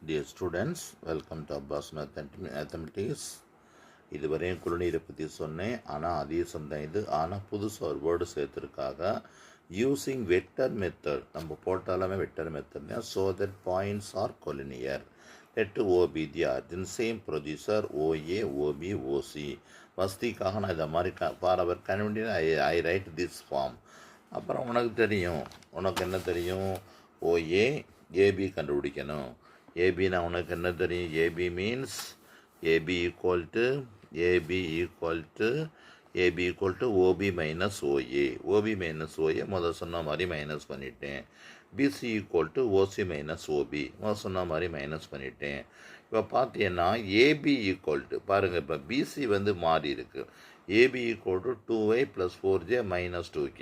Dear students, welcome to Abbas Mathematics. இதுவரையும் குழுநீரை பற்றி சொன்னேன். ஆனால் அதே சொந்தம் இது. ஆனால் புதுசாக ஒரு வேர்டு சேர்த்துருக்காங்க. Using vector method. நம்ம போட்டாலுமே வெக்டர் மெத்தட் தான். So that points are collinear. Let OB the origin. Same producer OA, OB, OC. வசதிக்காக நான் இதை மாதிரி for our convenient I write this form. அப்புறம் உனக்கு என்ன தெரியும்? OA AB கண்டுபிடிக்கணும். ஏபினா உனக்கு என்ன தெரியும்? AB means AB equal to OB minus OA. OB minus OA முதல் சொன்ன மாதிரி மைனஸ் பண்ணிட்டேன். BC equal to OC minus OB முதல் சொன்ன மாதிரி மைனஸ் பண்ணிட்டேன். இப்போ பார்த்தீங்கன்னா ஏபி ஈக்குவல் டு பாருங்கள், இப்போ பிசி மாறி இருக்குது. AB equal to 2y + 4j - 2k.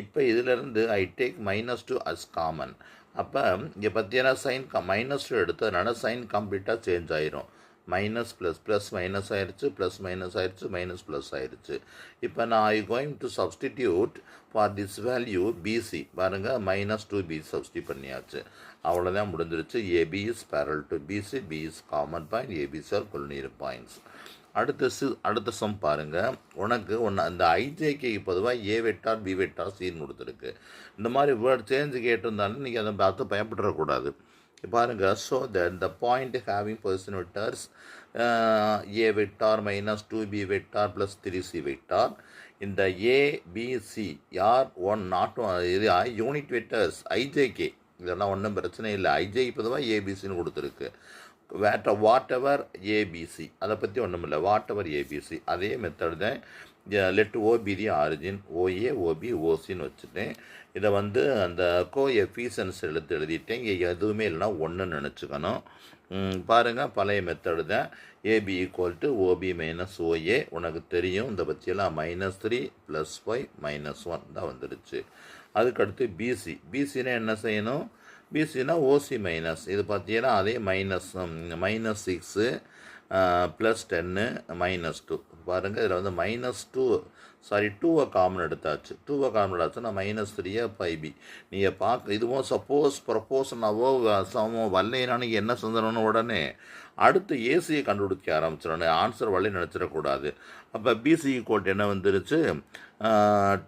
இப்போ இதிலேருந்து ஐ டேக் -2 அஸ் காமன். அப்போ இங்கே பார்த்தீங்கன்னா சைன் -2 எடுத்ததுனால சைன் கம்ப்ளீட்டாக சேஞ்ச் ஆயிரும். மைனஸ் ப்ளஸ் ப்ளஸ் மைனஸ் ஆயிடுச்சு, ப்ளஸ் மைனஸ் ஆயிடுச்சு, மைனஸ் ப்ளஸ் ஆயிடுச்சு. இப்போ நான் going to substitute for this value BC. பாருங்கள், -2b சப்ஸ்டியூட் பண்ணியாச்சு. அவ்வளோதான் முடிஞ்சிருச்சு. AB is parallel to BC, B is common point, ABC are collinear points. அடுத்த சம் பாருங்கள். உனக்கு இந்த ஐஜேக்கு பொதுவாக ஏ வெக்டார் பி வெக்டார் சின்னு கொடுத்துருக்கு. இந்த மாதிரி வேர்ட் சேஞ்சு கேட்டிருந்தாலும் நீங்கள் அதை பார்த்து பயப்படக்கூடாது. பாருங்கள், so the point having position vectors A vector -2b vector + 3c vector. இந்த ஏபிசி யார் நாட் இது யூனிட் வெக்டர்ஸ் ஐஜேகே. இதெல்லாம் ஒன்றும் பிரச்சனை இல்லை. ஐஜேக்கு பொதுவாக ஏபிசின்னு கொடுத்துருக்கு. வாட் எவர் ஏபிசி, அதை பற்றி ஒன்றும் இல்லை. வாட் எவர் ஏபிசி அதே மெத்தட் தான். லெட் ஓபி தி ஆரிஜின். ஓஏ ஓபி ஓசின்னு வச்சுட்டேன். இதை அந்த கோஎஃபிஷியன்ஸ் எழுதிட்டேன். இங்கே எதுவுமே இல்லைனா ஒன்றுன்னு நினச்சிக்கணும். பாருங்கள், பழைய மெத்தடு தான். AB equal to OB minus OA. உனக்கு தெரியும் இந்த பற்றியெல்லாம் -3 + 5 -1 தான் வந்துடுச்சு. அதுக்கடுத்து பிசி. பிசினா என்ன செய்யணும்? பிசினா ஓசி மைனஸ். இது பார்த்தீங்கன்னா அதே -6 + 10 -2. பாருங்கள், இதில் -2 காமன் எடுத்தாச்சு. 2 காமன் எடுத்தாச்சுன்னா -3 5b. நீங்கள் பார்க்க இதுவும் சப்போஸ் ப்ரொப்போஷனாவோ சமோ வரலைன்னா நீங்கள் என்ன செஞ்சிடணும்? உடனே அடுத்து ஏசியை கண்டுபிடிக்க ஆரம்பிச்சிடணும். ஆன்சர் வரலை நினச்சிடக்கூடாது. அப்போ பிசி ஈக்குவல் என்ன வந்துருச்சு?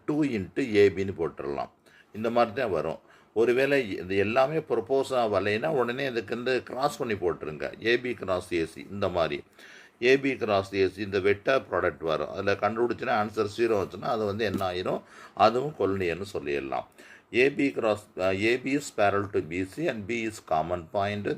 2 × ஏபின்னு போட்டுடலாம். இந்த மாதிரி தான் வரும். ஒருவேளை இது எல்லாமே ப்ரொப்போஸாக வரலைன்னா உடனே இதுக்கு கிராஸ் பண்ணி போட்டுருங்க. AB cross AC. இந்த மாதிரி ஏபி கிராஸ் ஏசி இந்த வெக்டர் ப்ராடக்ட் வரும். அதில் கண்டுபிடிச்சினா ஆன்சர் 0 வச்சுன்னா அது என்ன ஆயிரும்? அதுவும் கொலினியர்னு சொல்லிடலாம். AB is parallel to BC and B is common point.